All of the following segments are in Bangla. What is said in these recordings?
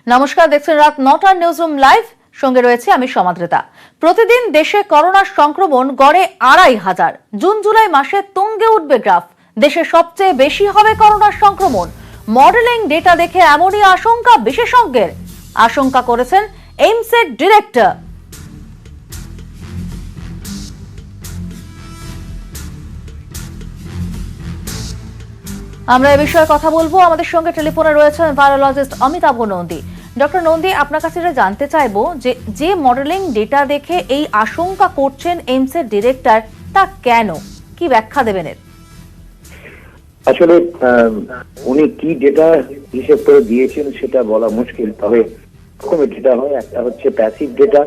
নমস্কার, দেখছেন রাত ৯টার নিউজরুম লাইভ। সঙ্গে রয়েছে আমি সমাদ্রেতা। প্রতিদিন দেশে করোনার সংক্রমণ গড়ে ২৫০০। জুন জুলাই মাসে তুঙ্গে উঠবে গ্রাফ। দেশে সবচেয়ে বেশি হবে করোনার সংক্রমণ। মডেলিং ডেটা দেখে এমনই আশঙ্কা বিশেষজ্ঞের। আশঙ্কা করেছেন এইমসের ডিরেক্টর। আমরা এই বিষয়ে কথা বলবো। আমাদের সঙ্গে টেলিফোনে রয়েছেন ভাইরোলজিস্ট অমিতাভ নন্দী। ডক্টর নন্দী, আপনার কাছে এটা জানতে চাইবো যে মডেলিং ডেটা দেখে এই আশঙ্কা করছেন এইমসের ডিরেক্টর, তা কেন, কি ব্যাখ্যা দেবেন এর? আসলে উনি কি ডেটা হিসেব করে দিয়েছেন সেটা বলা মুশকিল। তবে রকমের ডেটা হয়, একটা হচ্ছে প্যাসিভ ডেটা,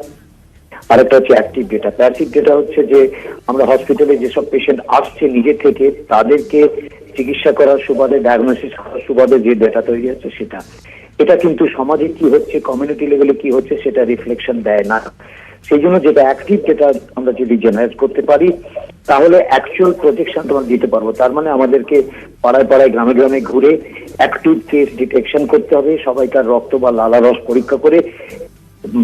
আরেকটা হচ্ছে অ্যাক্টিভ ডেটা। প্যাসিভ ডেটা হচ্ছে যে আমরা হসপিটালে যেসব পেশেন্ট আসছে নিজে থেকে তাদেরকে চিকিৎসা করার সুবাদে, ডায়াগনোসিস করার সুবাদে যে ডেটা তৈরি হচ্ছে সেটা। এটা কিন্তু সমাজে কি হচ্ছে, কমিউনিটি লেভেলে কি হচ্ছে সেটা রিফ্লেকশন দেয় না। সেই জন্য যেটা অ্যাক্টিভ ডেটা আমরা যদি জেনারেট করতে পারি তাহলে অ্যাকচুয়াল প্রোটেকশন আমরা দিতে পারবো। তার মানে আমাদেরকে পাড়ায় পাড়ায়, গ্রামে গ্রামে ঘুরে অ্যাক্টিভ কেস ডিটেকশন করতে হবে, সবাইকার রক্ত বা লালারস পরীক্ষা করে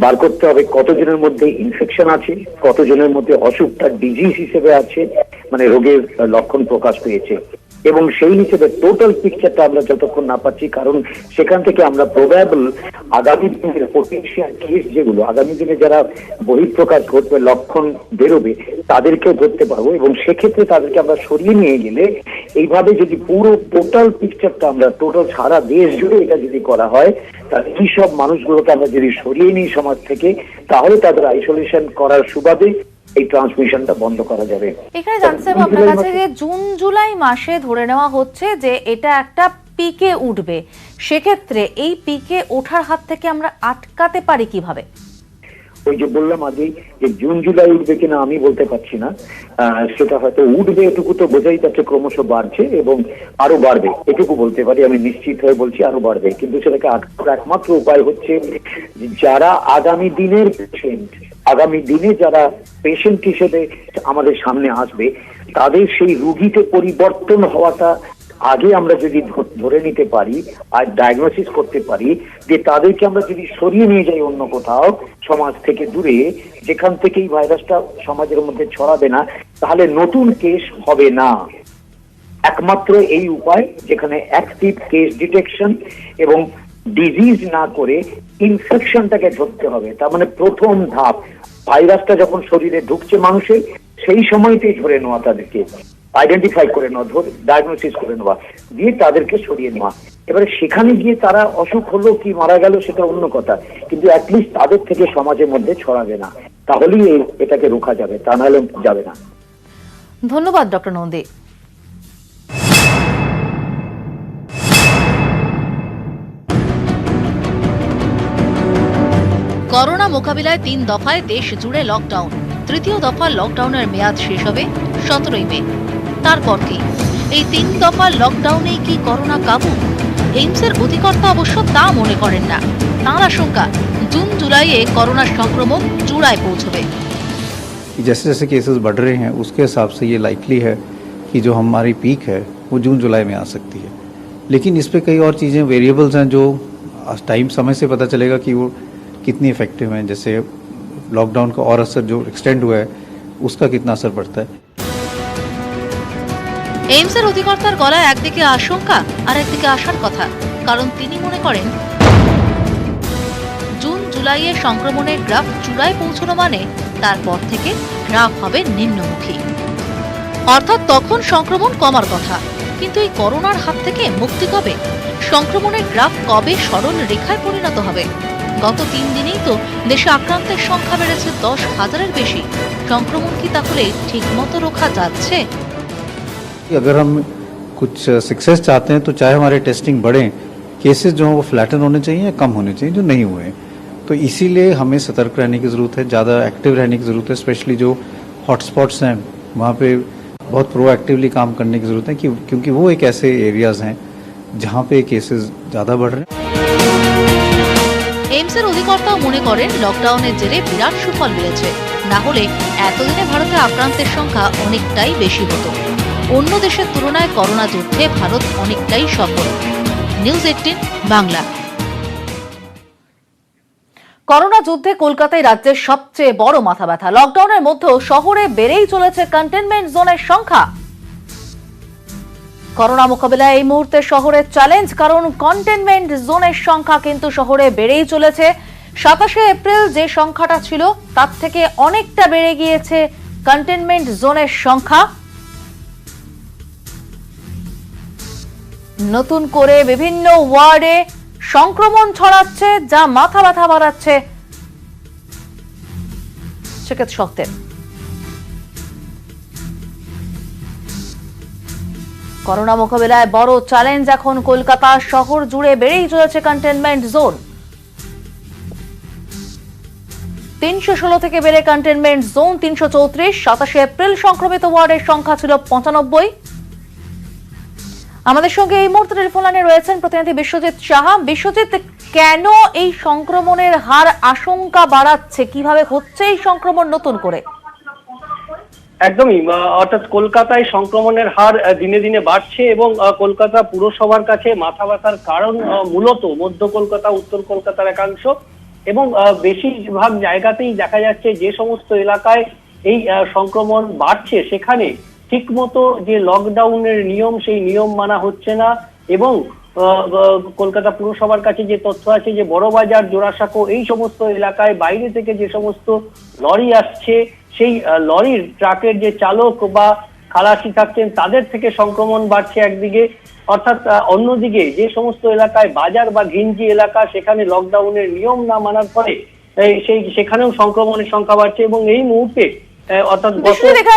বার করতে হবে কতজনের মধ্যে ইনফেকশন আছে, কতজনের মধ্যে অসুখটা ডিজিজ হিসেবে আছে, মানে রোগের লক্ষণ প্রকাশ পেয়েছে। এবং সেই হিসেবে টোটাল পিকচারটা আমরা যতক্ষণ না পাচ্ছি, কারণ সেখান থেকে আমরা প্রবাবল আগামী দিনের পটেনশিয়াল কেস যেগুলো আগামী দিনে যারা বহিঃপ্রকাশ ঘটবে, লক্ষণ বেরোবে, তাদেরকেও ধরতে পারবো। এবং সেক্ষেত্রে তাদেরকে আমরা সরিয়ে নিয়ে গেলে এইভাবে যদি পুরো টোটাল পিকচারটা আমরা টোটাল সারা দেশ জুড়ে এটা যদি করা হয়, তাহলে এই সব মানুষগুলোকে আমরা যদি সরিয়ে নিই সমাজ থেকে, তাহলে তাদের আইসোলেশন করার সুবাদে এই ট্রান্সমিশনটা বন্ধ করা যাবে। এখানে জানতে চাইবো আপনার কাছে যে জুন জুলাই মাসে ধরে নেওয়া হচ্ছে যে এটা একটা পিকে উঠবে, সেক্ষেত্রে এই পিকে ওঠার হাত থেকে আমরা আটকাতে পারি কিভাবে? ওই যে বললাম আগেই যে জুন জুলাই উঠবে কিনা আমি বলতে পারছি না, সেটা হয়তো উঠবে এটুকু তো বোঝাই যাচ্ছে, ক্রমশ বাড়ছে এবং আরো বাড়বে এটুকু বলতে পারি, আমি নিশ্চিত হয়ে বলছি আরো বাড়বে। কিন্তু সেটাকে আটকানোর একমাত্র উপায় হচ্ছে যারা আগামী দিনের পেশেন্ট, আগামী দিনে যারা পেশেন্ট হিসেবে আমাদের সামনে আসবে, তাদের সেই রুগীতে পরিবর্তন হওয়াটা আগে আমরা যদি ধরে নিতে পারি আর ডায়াগনোসিস করতে পারি, যে তাদেরকে আমরা যদি সরিয়ে নিয়ে যাই অন্য কোথাও সমাজ থেকে দূরে, যেখান থেকে এই ভাইরাসটা সমাজের মধ্যে ছড়াবে না, তাহলে নতুন কেস হবে না। একমাত্র এই উপায়, যেখানে অ্যাক্টিভ কেস ডিটেকশন এবং ডিজিজ না করে ইনফেকশনটাকে ধরতে হবে। তার মানে প্রথম ধাপ, ভাইরাসটা যখন শরীরে ঢুকছে মানুষের, সেই সময়তেই ধরে নেওয়া, তাদেরকে আইডেন্টিফাই করে নেওয়া, ডায়াগনোসিস করে নেওয়া, দিয়ে তাদেরকে সরিয়ে নেওয়া। এবারে সেখানে গিয়ে তারা অসুখ হলো কি মারা গেল সেটা অন্য কথা, কিন্তু অ্যাটলিস্ট তাদের থেকে সমাজের মধ্যে ছড়াবে না, তাহলেই এটাকে রোখা যাবে, তা নাহলে যাবে না। ধন্যবাদ ডক্টর নন্দী। করোনা মোকাবিলায় ৩ দফায় দেশ জুড়ে লকডাউন। তৃতীয় দফা লকডাউনের মেয়াদ শেষ হবে ১৭ই মে। তারপর কি এই ৩ দফা লকডাউনেই কি করোনা কাবু? এইমসের অধিকর্তা অবশ্য তা মনে করেন না। তাঁর আশঙ্কা জুন জুলাইয়ে করোনার সংক্রমণ চূড়ায় পৌঁছবে। जैसे जैसे केसेस बढ़ रहे हैं उसके हिसाब से ये लाइकली है कि जो हमारी पीक है वो जून जुलाई में आ सकती है। लेकिन इस पे कई और चीज़ें वेरिएबल्स हैं जो टाइम समय से पता चलेगा कि वो कितनी इफेक्टिव हैं। जैसे लॉकडाउन का और असर जो एक्सटेंड हुआ है उसका कितना असर पड़ता है। এইমসের অধিকর্তার গলায় একদিকে আশঙ্কা আর একদিকে আশার কথা, কারণ তিনি মনে করেন জুন জুলাইয়ে সংক্রমণের গ্রাফ চূড়ায় পৌঁছানো মানে তারপর থেকে গ্রাফ হবে নিম্নমুখী, অর্থাৎ তখন সংক্রমণ কমার কথা। কিন্তু এই করোনার হাত থেকে মুক্তি কবে? সংক্রমণের গ্রাফ কবে সরল রেখায় পরিণত হবে? গত 3 দিনেই তো দেশে আক্রান্তের সংখ্যা বেড়েছে 10,000-এর বেশি। সংক্রমণ কি তাহলে ঠিকমতো রোখা যাচ্ছে? अगर हम कुछ सक्सेस चाहते हैं तो चाहे हमारे टेस्टिंग बढ़े, केसेस जो हैं वो फ्लैटन होने चाहिए या कम होने चाहिए, जो नहीं हुए हैं। तो इसीलिए हमें सतर्क रहने की ज़रूरत है, ज़्यादा एक्टिव रहने की ज़रूरत है। स्पेशली जो हॉटस्पॉट्स हैं वहाँ पे बहुत प्रोएक्टिवली काम करने की ज़रूरत है, क्योंकि वो एक ऐसे एरियाज़ हैं जहाँ पे केसेस ज़्यादा बढ़ रहे हैं। এইমসের অধিকর্তাও মনে করেন লকডাউনের জেরে বিরাট সুফল মিলেছে, না হলে এতদিনে ভারতে আক্রান্তের সংখ্যা অনেকটাই বেশি হতো। অন্য দেশের তুলনায় করোনা যুদ্ধে ভারত অনেকটাই সফল। নিউজ 18 বাংলা। করোনা যুদ্ধে কলকাতায় রাজ্যের সবচেয়ে বড় মাথা ব্যথা। লকডাউনের মধ্যেও শহরে বেড়েই চলেছে কন্টেনমেন্ট জোনের সংখ্যা। করোনা মোকাবিলায় এই মুহূর্তে শহরের চ্যালেঞ্জ, কারণ কন্টেনমেন্ট জোনের সংখ্যা কিন্তু শহরে বেড়েই চলেছে। 27শে এপ্রিল যে সংখ্যাটা ছিল তার থেকে অনেকটা বেড়ে গিয়েছে কন্টেনমেন্ট জোনের সংখ্যা। নতুন করে বিভিন্ন ওয়ার্ডে সংক্রমণ ছড়াচ্ছে, যা মাথা ব্যথা বাড়াচ্ছে চিকিৎসকদের। করোনা মোকাবিলায় বড় চ্যালেঞ্জ এখন কলকাতা শহর জুড়ে বেড়েই চলেছে কন্টেনমেন্ট জোন। 316 থেকে বেড়ে কন্টেনমেন্ট জোন 334। 27শে এপ্রিল সংক্রমিত ওয়ার্ডের সংখ্যা ছিল 95। আমাদের সঙ্গে এই মুহূর্তে টেলিফোন লাইনে রয়েছেন প্রতিনিধি বিশ্বজিৎ সাহা। বিশ্বজিৎ, কেন এই সংক্রমণের হার আশঙ্কা বাড়াচ্ছে? কিভাবে হচ্ছে এই সংক্রমণ নতুন করে? একদমই, অর্থাৎ কলকাতায় সংক্রমণের হার দিনে দিনে বাড়ছে এবং কলকাতা পুরসভার কাছে মাথা ব্যথার কারণ মূলত মধ্য কলকাতা, উত্তর কলকাতার একাংশ এবং বেশিরভাগ জায়গাতেই দেখা যাচ্ছে যে সমস্ত এলাকায় এই সংক্রমণ বাড়ছে সেখানে ঠিকমতো যে লকডাউনের নিয়ম, সেই নিয়ম মানা হচ্ছে না। এবং কলকাতা পুরসভার কাছে যে তথ্য আছে যে বড়বাজার, জোড়াসাঁকো এই সমস্ত এলাকায় বাইরে থেকে যে সমস্ত লরি আসছে, সেই লরির ট্রাকের যে চালক বা খালাসি থাকছেন তাদের থেকে সংক্রমণ বাড়ছে একদিকে, অর্থাৎ অন্যদিকে যে সমস্ত এলাকায় বাজার বা ঘিঞ্জি এলাকা, সেখানে লকডাউনের নিয়ম না মানার ফলে সেখানেও সংক্রমণের সংখ্যা বাড়ছে। এবং এই মুহূর্তে অর্থাৎ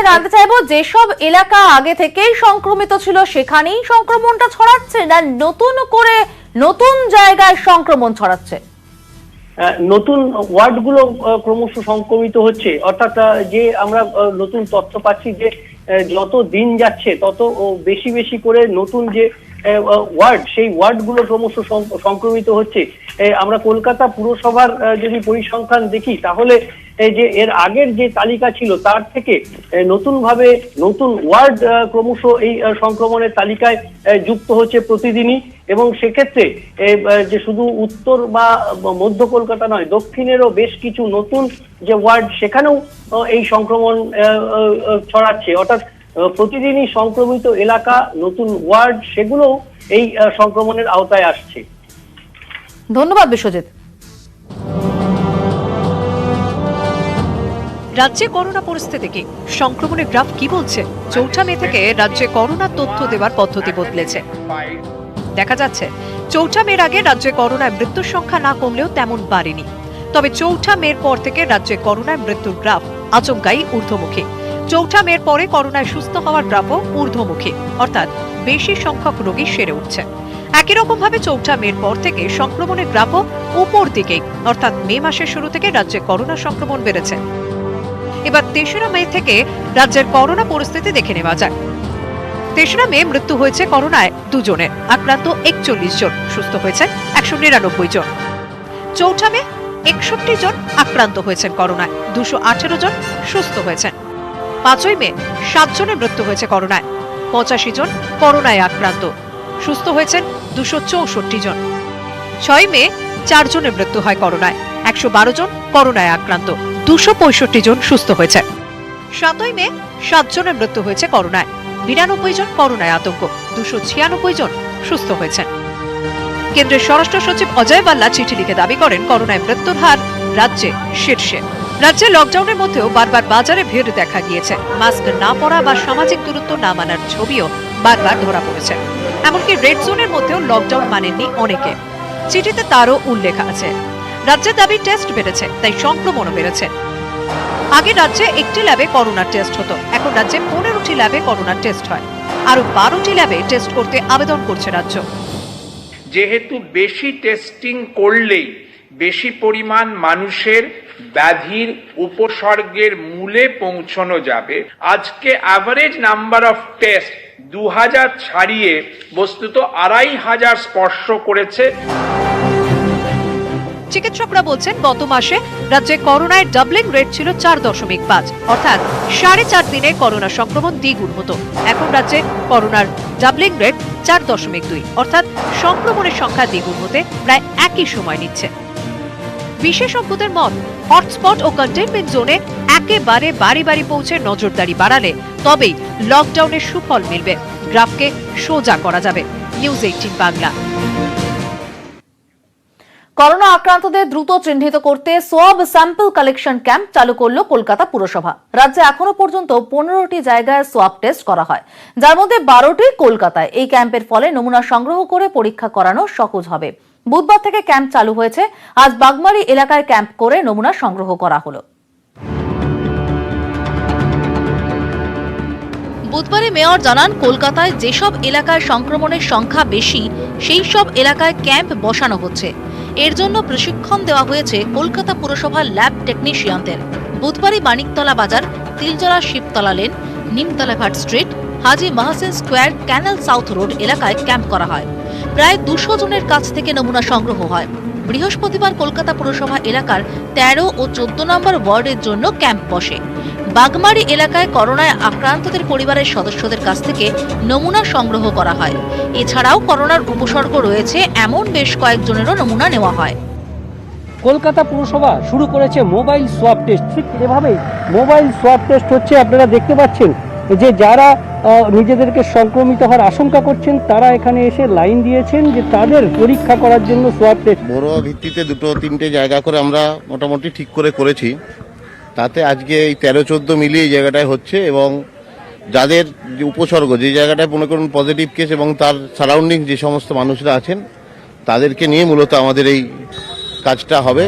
জানতে চাইবো, যেসব এলাকা আগে থেকেই সংক্রমিত ছিল সেখানেই সংক্রমণটা ছড়াচ্ছে, না নতুন করে নতুন জায়গায় সংক্রমণ ছড়াচ্ছে? নতুন ওয়ার্ডগুলো ক্রমশ সংক্রমিত হচ্ছে, অর্থাৎ যে আমরা নতুন তথ্য পাচ্ছি যে যত দিন যাচ্ছে তত বেশি বেশি করে নতুন যে ওয়ার্ড, সেই ওয়ার্ডগুলো ক্রমশ সংক্রমিত হচ্ছে। আমরা কলকাতা পুরসভার যদি পরিসংখ্যান দেখি তাহলে যে এর আগের যে তালিকা ছিল তার থেকে নতুনভাবে নতুন ওয়ার্ড ক্রমশ এই সংক্রমণের তালিকায় যুক্ত হচ্ছে প্রতিদিনই। এবং সেক্ষেত্রে যে শুধু উত্তর বা মধ্য কলকাতা নয়, দক্ষিণেরও বেশ কিছু নতুন যে ওয়ার্ড সেখানেও এই সংক্রমণ ছড়াচ্ছে, অর্থাৎ প্রতিদিনই সংক্রমিত এলাকা, নতুন ওয়ার্ড, সেগুলোও এই সংক্রমণের আওতায় আসছে। ধন্যবাদ বিশ্বজিৎ। রাজ্যে করোনা পরিস্থিতি কি? সংক্রমণের গ্রাফ কি বলছে? 4 মে থেকে রাজ্যে করোনার তথ্য দেওয়ার পদ্ধতি বদলেছে। দেখা যাচ্ছে 4 মের আগে রাজ্যে করোনায় মৃত্যুর সংখ্যা না কমলেও তেমন বাড়েনি। তবে 4 মের পর থেকে রাজ্যে করোনায় মৃত্যুর গ্রাফ আচমকাই ঊর্ধ্বমুখী। 4 মের পরে করোনায় সুস্থ হওয়ার গ্রাফও ঊর্ধ্বমুখী, অর্থাৎ বেশি সংখ্যক রোগী সেরে উঠছে। একই রকম ভাবে 4 মের পর থেকে সংক্রমণের গ্রাফও উপর দিকে, অর্থাৎ মে মাসের শুরু থেকে রাজ্যে করোনা সংক্রমণ বেড়েছে। এবার 3রা মে থেকে রাজ্যের করোনা পরিস্থিতি দেখে নেওয়া যায়। 3রা মে মৃত্যু হয়েছে করোনায় 2 জনের, আক্রান্ত 41 জন, সুস্থ হয়েছেন 199 জন। 4 মে 61 জন আক্রান্ত হয়েছেন করোনায়, 218 জন সুস্থ হয়েছেন। 5 মে 7 জনের মৃত্যু হয়েছে করোনায়, 85 জন করোনায় আক্রান্ত, সুস্থ হয়েছেন 264 জন। 6 মে 4 জনের মৃত্যু হয় করোনায়, 112 জন করোনায় আক্রান্ত, 265 জন সুস্থ হয়েছে। 7 মে 7 জনের মৃত্যু হয়েছে করোনায়, 92 জন করোনায় আতঙ্ক, 296 জন সুস্থ হয়েছেন। কেন্দ্রের স্বরাষ্ট্র সচিব অজয় ভাল্লা চিঠি লিখে দাবি করেন করোনায় মৃত্যুর হার রাজ্যে শীর্ষে। রাজ্যে লকডাউনের মধ্যেও বারবার বাজারে ভিড় দেখা গিয়েছে। মাস্ক না পরা বা সামাজিক দূরত্ব না মানার ছবিও বারবার ধরা পড়েছে। এমনকি রেড জোনের মধ্যেও লকডাউন মানেননি অনেকে। চিঠিতে তারও উল্লেখ আছে। রাজ্যের দাবি টেস্ট বেড়েছে, তাই সংক্রমণও বেড়েছে। আগে রাজ্যে 1টি ল্যাবে করোনার টেস্ট হতো, এখন রাজ্যে 15টি ল্যাবে করোনার টেস্ট হয়। আরো 12টি ল্যাবে টেস্ট করতে আবেদন করছে রাজ্য। যেহেতু বেশি টেস্টিং করলেই বেশি পরিমাণ মানুষের ব্যাধির উপসর্গের মূলে পৌঁছানো যাবে, আজকে অ্যাভারেজ নাম্বার অফ টেস্ট 2000 ছাড়িয়ে বস্তুত 2500 স্পর্শ করেছে। চিকিৎসকরা বলছেন গত মাসে রাজ্যে করোনায় ডাবলিং রেট ছিল 4.5, অর্থাৎ 4.5 দিনে করোনা সংক্রমণ দ্বিগুণ হতো। এখন রাজ্যে করোনার ডাবলিং রেট 4.2, অর্থাৎ সংক্রমণের সংখ্যা দ্বিগুণ হতে প্রায় একই সময় নিচ্ছে। বিশেষজ্ঞদের মত, হটস্পট ও কন্টেইনমেন্ট জোনে একেবারে বাড়ি বাড়ি পৌঁছে নজরদারি বাড়ালে তবেই লকডাউনের সুফল মিলবে, গ্রাফকে সোজা করা যাবে। নিউজ 18 বাংলা। করোনা আক্রান্তদের দ্রুত চিহ্নিত করতে সোয়াব স্যাম্পল কালেকশন ক্যাম্প চালু করল কলকাতা পুরসভা। রাজ্যে এখনো পর্যন্ত 15টি জায়গায় সোয়াব টেস্ট করা হয়, যার মধ্যে 12টি কলকাতায়। এই ক্যাম্পের ফলে নমুনা সংগ্রহ করে পরীক্ষা করানো সহজ হবে। বুধবার থেকে ক্যাম্প চালু হয়েছে। আজ বাগমারি এলাকায় ক্যাম্প করে নমুনা সংগ্রহ করা হলো। বুধবারে মেয়র জানান, কলকাতায় যেসব এলাকায় সংক্রমণের সংখ্যা বেশি সেই সব এলাকায় ক্যাম্প বসানো হচ্ছে। এর জন্য প্রশিক্ষণ দেওয়া হয়েছে কলকাতা পুরসভার ল্যাব টেকনিশিয়ানদের। বুধবারই মানিকতলা বাজার, তিলজলা শিবতলা লেন, নিমতলা ঘাট স্ট্রিট, হাজি মাহসিন স্কোয়ার, ক্যানেল সাউথ রোড এলাকায় ক্যাম্প করা হয়। প্রায় 200 জনের কাছ থেকে নমুনা সংগ্রহ হয়। বৃহস্পতিবার কলকাতা পুরসভা এলাকার 13 ও 14 নম্বর ওয়ার্ডের জন্য ক্যাম্প বসে। বাগমারি এলাকায় করোনায় আক্রান্তদের পরিবারের সদস্যদের কাছ থেকে নমুনা সংগ্রহ করা হয়। এছাড়াও করোনার উপসর্গ রয়েছে এমন বেশ কয়েকজনেরও নমুনা নেওয়া হয়। কলকাতা পুরসভা শুরু করেছে মোবাইল সোয়াব টেস্ট। ঠিক এভাবেই মোবাইল সোয়াব টেস্ট হচ্ছে। আপনারা দেখতে পাচ্ছেন যে যারা নিজেদেরকে সংক্রমিত হওয়ার আশঙ্কা করছেন তারা এখানে এসে লাইন দিয়েছেন যে তাদের পরীক্ষা করার জন্য সোয়াব টেস্ট। বড় ভিত্তিতে 2-3টে জায়গা করে আমরা মোটামুটি ঠিক করেছি। তাতে আজকে এই 13-14 মিলিয়ে এই জায়গাটায় হচ্ছে, এবং যাদের যে উপসর্গ, যে জায়গাটায় মনে করুন পজিটিভ কেস এবং তার সারাউন্ডিং যে সমস্ত মানুষরা আছেন তাদেরকে নিয়ে মূলত আমাদের এই কাজটা হবে।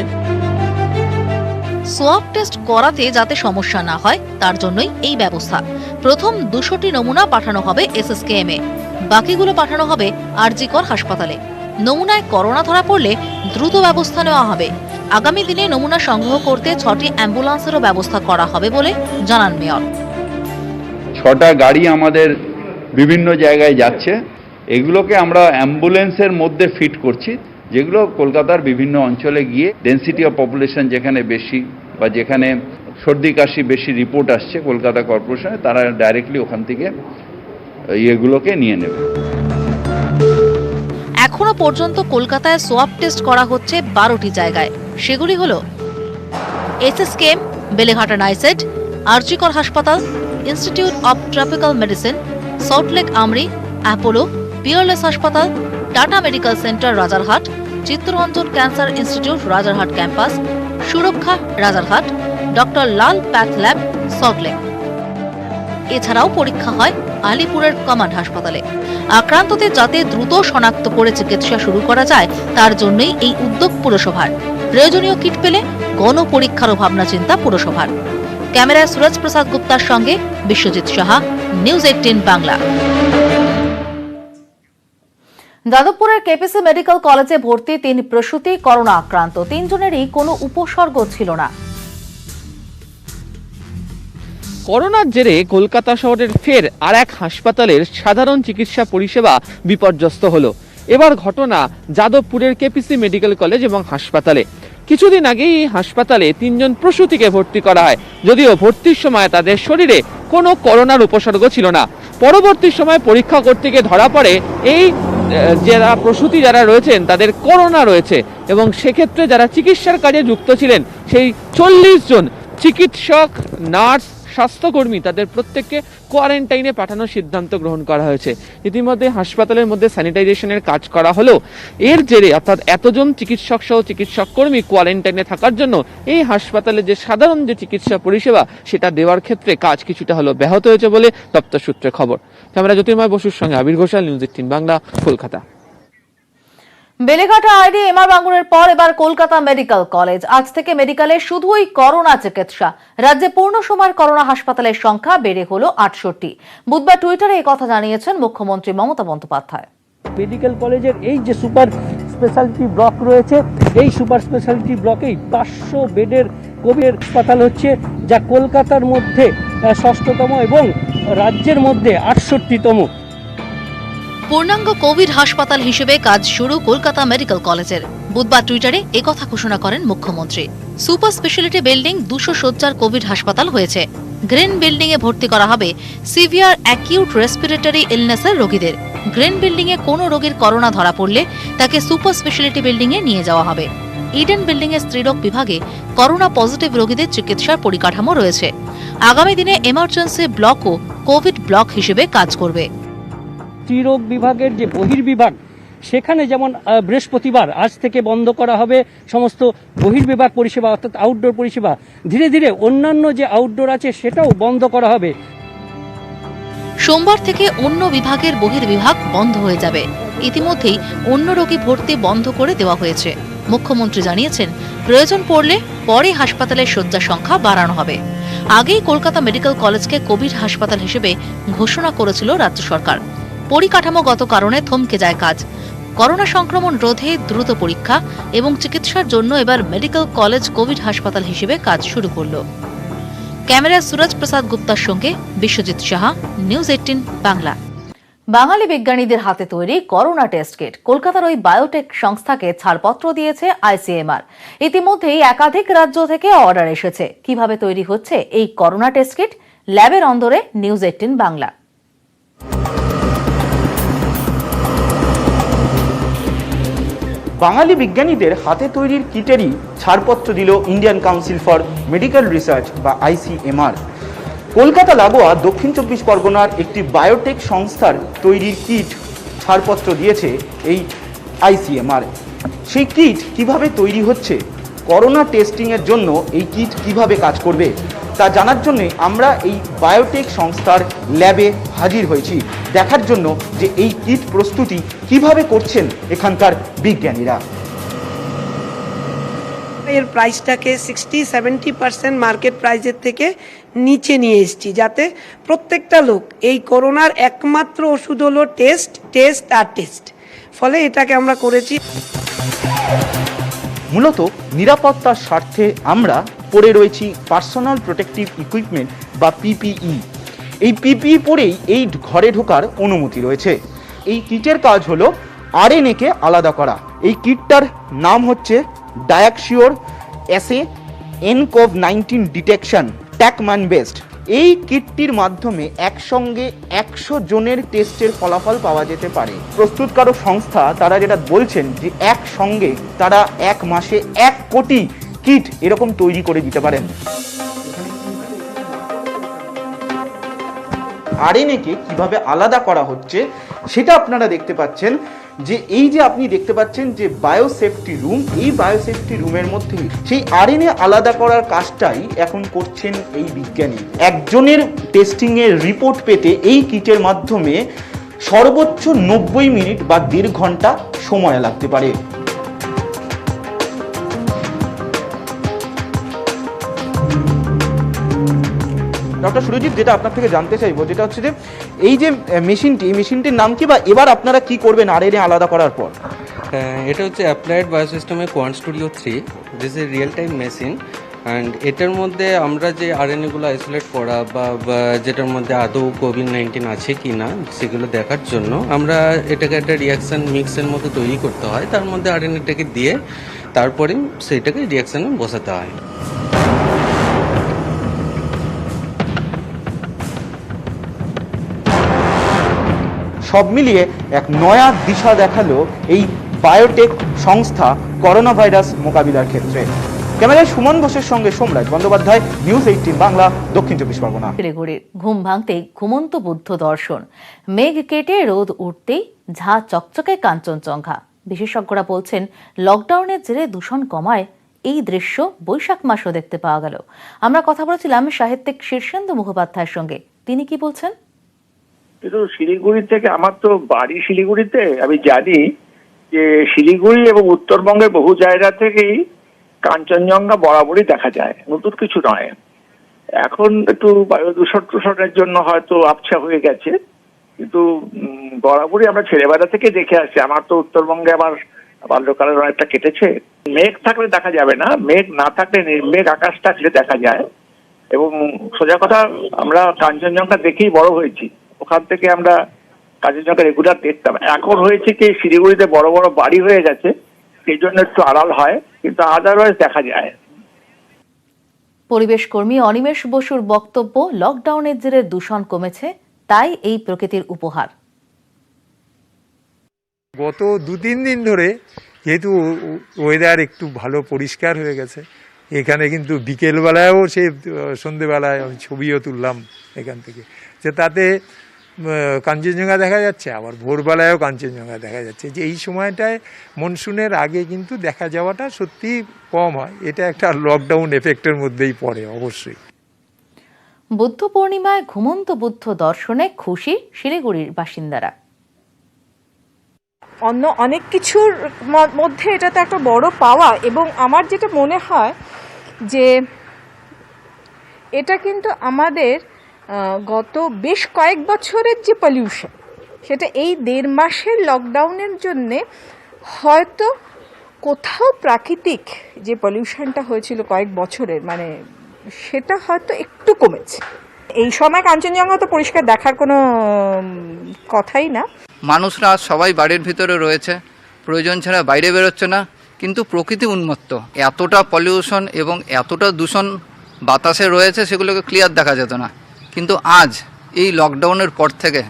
সোয়াব টেস্ট করাতে যাতে সমস্যা না হয় তার জন্যই এই ব্যবস্থা। প্রথম 200টি নমুনা পাঠানো হবে SSKM এ, বাকিগুলো পাঠানো হবে আরজিকর হাসপাতালে। নমুনায় করোনা ধরা পড়লে দ্রুত ব্যবস্থা নেওয়া হবে। আগামী দিনে নমুনা সংগ্রহ করতে 6টি অ্যাম্বুলেন্সেরও ব্যবস্থা করা হবে বলে জানান মেয়র। 6টা গাড়ি আমাদের বিভিন্ন জায়গায় যাচ্ছে। এগুলোকে আমরা অ্যাম্বুলেন্সের মধ্যে ফিট করছি, যেগুলো কলকাতার বিভিন্ন অঞ্চলে গিয়ে ডেন্সিটি অফ পপুলেশন যেখানে বেশি বা যেখানে সর্দি কাশি বেশি রিপোর্ট আসছে কলকাতা কর্পোরেশনে, তারা ডাইরেক্টলি ওখান থেকে এগুলোকে নিয়ে নেবে। এখনো পর্যন্ত কলকাতায় সোয়াব টেস্ট করা হচ্ছে 12টি জায়গায়। সেগুলি হলো SSKM, বেলেঘাটা নাইসেড, আরজিকর হাসপাতাল, Institute of Tropical Medicine, Salt Lake AMRI, Apollo, Peerless হাসপাতাল, Tata Medical Centre Rajarhat, Chittaranjan Cancer Institute Rajarhat campus, Suraksha Rajarhat, doctor Lal path lab Salt Lake. এছাড়াও পরীক্ষা হয় আলিপুরের কমান্ড হাসপাতালে। আক্রান্তদের যাতে দ্রুত শনাক্ত করে চিকিৎসা শুরু করা যায় তার জন্যই এই উদ্যোগ পুরসভার। প্রয়োজনীয় কিট পেলে গণপরীক্ষারও ভাবনা চিন্তা পুরসভার। ক্যামেরায় সুরজ প্রসাদ গুপ্তার সঙ্গে বিশ্বজিৎ সাহা, নিউজ 18 বাংলা। যাদবপুরের কেপিসি মেডিকেল কলেজে ভর্তি 3 প্রসূতি করোনা আক্রান্ত। 3 জনেরই কোনো উপসর্গ ছিল না। করোনার জেরে কলকাতা শহরের ফের আর এক হাসপাতালের সাধারণ চিকিৎসা পরিষেবা বিপর্যস্ত হলো। এবার ঘটনা যাদবপুরের কেপিসি মেডিকেল কলেজ এবং হাসপাতালে। কিছুদিন আগেই এই হাসপাতালে 3 জন প্রসূতিকে ভর্তি করা হয়, যদিও ভর্তির সময় তাদের শরীরে কোনো করোনার উপসর্গ ছিল না। পরবর্তী সময় পরীক্ষা করতে গিয়ে ধরা পড়ে এই যারা প্রসূতি যারা রয়েছেন তাদের করোনা রয়েছে, এবং সেক্ষেত্রে যারা চিকিৎসার কাজে যুক্ত ছিলেন সেই 40 জন চিকিৎসক, নার্স, স্বাস্থ্যকর্মী তাদের প্রত্যেককে কোয়ারেন্টাইনে পাঠানোর সিদ্ধান্ত গ্রহণ করা হয়েছে। ইতিমধ্যে হাসপাতালের মধ্যে স্যানিটাইজেশনের কাজ করা হলো। এর জেরে অর্থাৎ এতজন চিকিৎসক সহ চিকিৎসক কর্মী কোয়ারেন্টাইনে থাকার জন্য এই হাসপাতালে যে সাধারণ যে চিকিৎসা পরিষেবা সেটা দেওয়ার ক্ষেত্রে কাজ কিছুটা হলো ব্যাহত হয়েছে বলে দপ্তর সূত্রে খবর। ক্যামেরা জ্যোতির্ময় বসুর সঙ্গে Abir Ghoshal, News 18 Bangla, Kolkata. Beleghata ID MR বাঙ্গুরের পর এবার কলকাতা মেডিকেল কলেজ। আজ থেকে মেডিকেলে শুধুই করোনা চিকিৎসা। রাজ্যে পূর্ণ সময়ের করোনা হাসপাতালের সংখ্যা বেড়ে হলো 68। বুধবার টুইটারে এই কথা জানিয়েছেন মুখ্যমন্ত্রী মমতা বন্দ্যোপাধ্যায়। মেডিকেল কলেজের এই যে সুপার স্পেশালিটি ব্লক রয়েছে, এই সুপার স্পেশালিটি ব্লকেই 500 বেডের কোভিড হাসপাতাল হচ্ছে, যা কলকাতার মধ্যে 6ষ্ঠতম এবং রাজ্যের মধ্যে 68তম। পূর্ণাঙ্গ কোভিড হাসপাতাল হিসেবে কাজ শুরু কলকাতা মেডিকেল কলেজের। বুধবার টুইটারে একথা ঘোষণা করেন মুখ্যমন্ত্রী। সুপার স্পেশালিটি বিল্ডিং 200 শয্যার কোভিড হাসপাতাল হয়েছে। গ্রিন বিল্ডিং এ ভর্তি করা হবে সিভিয়ার অ্যাকিউট রেসপিরেটরি ইলনেসের রোগীদের। গ্রিন বিল্ডিং এ কোনো রোগীর করোনা ধরা পড়লে তাকে সুপার স্পেশালিটি বিল্ডিং এ নিয়ে যাওয়া হবে। ইডেন বিল্ডিং এর স্ত্রীরোগ বিভাগে করোনা পজিটিভ রোগীদের চিকিৎসার পরিকাঠামো রয়েছে। আগামী দিনে এমার্জেন্সি ব্লকও কোভিড ব্লক হিসেবে কাজ করবে। স্ত্রীরোগ বিভাগের যে বহির্বিভাগ, সেখানে যেমন বৃহস্পতিবার আজ থেকে বন্ধ করা হবে সমস্ত বহির্বিভাগ পরিষেবা, অর্থাৎ আউটডোর পরিষেবা। ধীরে ধীরে অন্যান্য যে আউটডোর আছে সেটাও বন্ধ করা হবে। সোমবার থেকে অন্য বিভাগের বহির্বিভাগ বন্ধ হয়ে যাবে। ইতিমধ্যেই অন্য রোগী ভর্তি বন্ধ করে দেওয়া হয়েছে। মুখ্যমন্ত্রী জানিয়েছেন, প্রয়োজন পড়লে পরে হাসপাতালের শয্যা সংখ্যা বাড়ানো হবে। আগেই কলকাতা মেডিকেল কলেজকে কোভিড হাসপাতাল হিসেবে ঘোষণা করেছিল রাজ্য সরকার। পরিকাঠামোগত কারণে থমকে যায় কাজ। করোনা সংক্রমণ রোধে দ্রুত পরীক্ষা এবং চিকিৎসার জন্য এবার মেডিকেল কলেজ কোভিড হাসপাতাল হিসেবে কাজ শুরু করল। ক্যামেরায় সুরজ প্রসাদ গুপ্তার সঙ্গে বিশ্বজিৎ সাহা, নিউজ 18 বাংলা। বাঙালি বিজ্ঞানীদের হাতে তৈরি করোনা টেস্ট কিট কলকাতার ওই বায়োটেক সংস্থাকে ছাড়পত্র দিয়েছে আইসিএমআর। ইতিমধ্যেই একাধিক রাজ্য থেকে অর্ডার এসেছে। কিভাবে তৈরি হচ্ছে এই করোনা টেস্ট কিট, ল্যাবের অন্দরে নিউজ 18 বাংলা। বাঙালি বিজ্ঞানীদের হাতে তৈরির কিটেরই ছাড়পত্র দিল Indian council for medical research বা আইসিএমআর। কলকাতা লাগোয়া দক্ষিণ 24 পরগনার একটি বায়োটেক সংস্থার তৈরির কিট ছাড়পত্র দিয়েছে এই আইসিএমআর। সেই কিট কিভাবে তৈরি হচ্ছে, করোনা টেস্টিংয়ের জন্য এই কিট কিভাবে কাজ করবে তা জানার জন্য আমরা এই বায়োটেক সংস্থার ল্যাবে হাজির হয়েছি, দেখার জন্য যে এই কিট প্রস্তুতি কিভাবে করছেন এখানকার বিজ্ঞানীরা। এর প্রাইসটাকে 60-70% মার্কেট প্রাইসের থেকে নিচে নিয়ে এসেছি, যাতে প্রত্যেকটা লোক, এই করোনার একমাত্র ওষুধ হলো টেস্ট। ফলে এটাকে আমরা করেছি। মূলত নিরাপত্তার স্বার্থে আমরা পরে রয়েছি পার্সোনাল প্রোটেক্টিভ ইকুইপমেন্ট বা পিপিই। এই পিপিই পরেই এই ঘরে ঢোকার অনুমতি রয়েছে। এই কিটের কাজ হলো আরএনএকে আলাদা করা। এই কিটটার নাম হচ্ছে ডায়াক্সিওর এসএ nCoV-19 ডিটেকশন ট্যাকম্যান বেসড। এই কিটটির মাধ্যমে একসঙ্গে 100 জনের টেস্টের ফলাফল পাওয়া যেতে পারে। প্রস্তুতকারক সংস্থা তারা যেটা বলছেন যে একসঙ্গে তারা 1 মাসে 1 কোটি কিট এরকম তৈরি করে দিতে পারেন। আরএনএকে কিভাবে আলাদা করা হচ্ছে সেটা আপনারা দেখতে পাচ্ছেন, যে এই যে আপনি দেখতে পাচ্ছেন যে বায়োসেফটি রুম, এই বায়োসেফটি রুমের মধ্যে সেই আরএনএ আলাদা করার কাজটাই এখন করছেন এই বিজ্ঞানী। একজনের টেস্টিংয়ের রিপোর্ট পেতে এই কিটের মাধ্যমে সর্বোচ্চ 90 মিনিট বা 1.5 ঘন্টা সময় লাগতে পারে। ডক্টর সুরজিৎ, যেটা আপনার থেকে জানতে চাইবো যেটা হচ্ছে যে এই যে মেশিনটির নাম কি, বা এবার আপনারা কি করবেন আরএনএ আলাদা করার পর? এটা হচ্ছে অ্যাপ্লাইড বায়োসিস্টেমের quant studio 3। This is real time machine and এটার মধ্যে আমরা যে আরএনএগুলো আইসোলেট করা বা যেটার মধ্যে আদৌ কোভিড-19 আছে কি না সেগুলো দেখার জন্য আমরা এটাকে একটা রিয়াকশান মিক্সের মতো তৈরি করতে হয়। তার মধ্যে আরএনএটাকে দিয়ে তারপরে সেইটাকে রিয়াকশানে বসাতে হয়। সব মিলিয়ে এক নয়া দিশা দেখালো এই বায়োটেক সংস্থা করোনা ভাইরাস মোকাবিলার ক্ষেত্রে। ক্যামেরায় সুমন ঘোষের সঙ্গে সোমরাজ বন্দ্যোপাধ্যায়, নিউজ 18 বাংলা, দক্ষিণ 24 পরগনা। শিলিগুড়ির ঘুম ভাঙতেই ঘুমন্ত বুদ্ধ দর্শন, মেঘ কেটে রোদ উঠতেই ঝা চকচকে কাঞ্চনজঙ্ঘা। বিশেষজ্ঞরা বলছেন, লকডাউনের জেরে দূষণ কমায় এই দৃশ্য বৈশাখ মাসও দেখতে পাওয়া গেল। আমরা কথা বলেছিলাম সাহিত্যিক শীর্ষেন্দু মুখোপাধ্যায়ের সঙ্গে, তিনি কি বলছেন। কিন্তু শিলিগুড়ি থেকে, আমার তো বাড়ি শিলিগুড়িতে, আমি জানি যে শিলিগুড়ি এবং উত্তরবঙ্গের বহু জায়গা থেকেই কাঞ্চনজঙ্ঘা বরাবরই দেখা যায়, নতুন কিছু নয়। এখন একটু বায়ু দূষণের জন্য হয়তো আবছা হয়ে গেছে, কিন্তু বরাবরই আমরা ছেলেবেলা থেকে দেখে আসছি। আমার তো উত্তরবঙ্গে আমার বাল্যকালের অনেকটা কেটেছে। মেঘ থাকলে দেখা যাবে না, মেঘ না থাকলে নির্মেঘ আকাশ থাকলে দেখা যায়। এবং সোজা কথা, আমরা কাঞ্চনজঙ্ঘা দেখেই বড় হয়েছি, ওখান থেকে আমরা কাঞ্চনজঙ্ঘা রেগুলার দেখতাম। এখন হয়েছে কি, শিলিগুড়িতে বড় বড় বাড়ি হয়ে গেছে, সেই জন্য একটু আড়াল হয়, কিন্তু আদারওয়াইজ দেখা যায়। পরিবেশ কর্মী অনিমেষ বসুর বক্তব্য, লকডাউনের জেরে দূষণ কমেছে, তাই এই প্রকৃতির উপহার। গত 2-3 দিন ধরে যেহেতু ওয়েদার একটু ভালো পরিষ্কার হয়ে গেছে, এখানে কিন্তু বিকেলবেলায়ও সে সন্ধেবেলায় আমি ছবিও তুললাম এখান থেকে, যে তাতে কাঞ্চনজঙ্ঘা দেখা যাচ্ছে, আবার ভোরবেলায়ও কাঞ্চনজঙ্ঘা দেখা যাচ্ছে। যে এই সময়টায় মনসুনের আগে কিন্তু দেখা যাওয়াটা সত্যি কম হয়, এটা একটা লকডাউন এফেক্টের মধ্যেই পড়ে অবশ্যই। বুদ্ধ পূর্ণিমায় ঘুমন্ত বুদ্ধ দর্শনে খুশি শিলিগুড়ির বাসিন্দারা। অন্য অনেক কিছুর মধ্যে এটা তো একটা বড় পাওয়া, এবং আমার যেটা মনে হয় যে এটা কিন্তু আমাদের গত বেশ কয়েক বছরের যে পলিউশন, সেটা এই 1.5 মাসের লকডাউনের জন্যে হয়তো কোথাও প্রাকৃতিক যে পলিউশনটা হয়েছিল কয়েক বছরের, মানে সেটা হয়তো একটু কমেছে। এই সময় কাঞ্চনজঙ্ঘা তো পরিষ্কার দেখার কোনো কথাই না। মানুষরা সবাই বাড়ির ভিতরে রয়েছে, প্রয়োজন ছাড়া বাইরে বেরোচ্ছে না, কিন্তু প্রকৃতি উন্মত্ত। এতটা পলিউশন এবং এতটা দূষণ বাতাসে রয়েছে, সেগুলোকে ক্লিয়ার দেখা যেত না। কিন্তু আজ এই লকডাউনের পর থেকে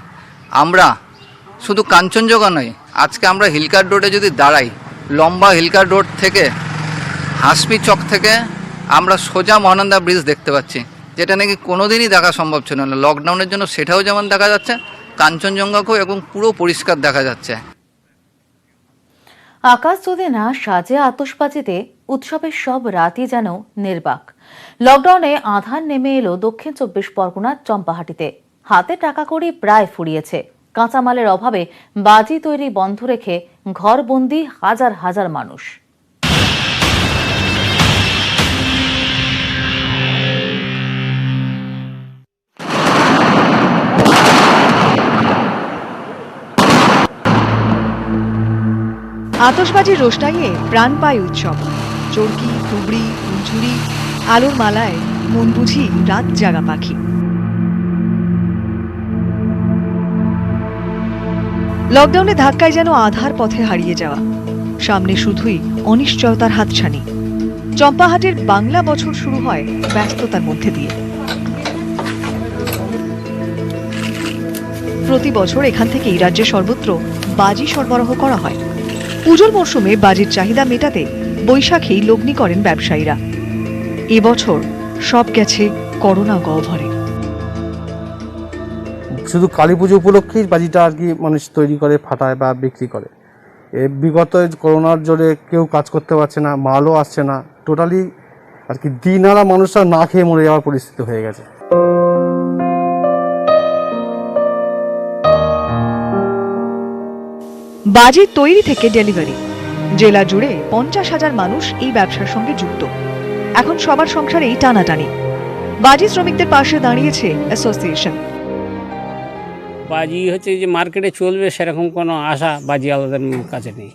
আমরা শুধু কাঞ্চনজঙ্ঘা নয়, আজকে আমরা হিলকার রোডে যদি দাঁড়াই, লম্বা হিলকার রোড থেকে হাসপি চক থেকে আমরা সোজা মহানন্দা ব্রিজ দেখতে পাচ্ছি, যেটা নাকি কোনোদিনই দেখা সম্ভব ছিল না। লকডাউনের জন্য সেটাও যেমন দেখা যাচ্ছে, কাঞ্চনজঙ্ঘাকেও এবং পুরো পরিষ্কার দেখা যাচ্ছে। আকাশ যদি না সাজে আতশবাজিতে, উৎসবের সব রাতই যেন নির্বাক। লকডাউনে আধার নেমে এলো দক্ষিণ 24 পরগনার চম্পাহাটিতে। হাতে টাকা কড়ি প্রায় ফুরিয়েছে। কাঁচামালের অভাবে বাজি তৈরি বন্ধ রেখে ঘরবন্দি হাজার হাজার মানুষ। আতশবাজির রোশনাইয়ে প্রাণ পায় উৎসব। চরকি, তুবড়ি, ফুলঝুরি, আলোর মালায় মন বুঝি রাত জাগা পাখি। লকডাউনে ধাক্কায় যেন আধার পথে হারিয়ে যাওয়া, সামনে শুধুই অনিশ্চয়তার হাতছানি। চম্পাহাটির বাংলা বছর শুরু হয় ব্যস্ততার মধ্যে দিয়ে। প্রতি বছর এখান থেকেই রাজ্যের সর্বত্র বাজি সরবরাহ করা হয়। পুজোর মরশুমে বাজির চাহিদা মেটাতে বৈশাখী লগ্নি করেন ব্যবসায়ীরা। এবছর সব গেছে করোনা গহ্বরে। শুধু কালী পুজো উপলক্ষেই বাজিটা আর কি মানুষ তৈরি করে, ফাটায় বা বিক্রি করে। বিগত করোনার জোরে কেউ কাজ করতে পারছে না, মালও আসছে না, টোটালি আর কি দিনারা মানুষরা না খেয়ে মরে যাওয়ার পরিস্থিতি হয়ে গেছে। বাজি তৈরি থেকে ডেলিভারি, জেলা জুড়ে 50,000 মানুষ এই ব্যবসার সঙ্গে যুক্ত। এখন সবার সংসারেই টানাটানি। বাজি শ্রমিকদের পাশে দাঁড়িয়েছে অ্যাসোসিয়েশন। বাজি হচ্ছে যে মার্কেটে চলবে সেরকম কোনো আশা বাজি আলাদার কাছে নেই।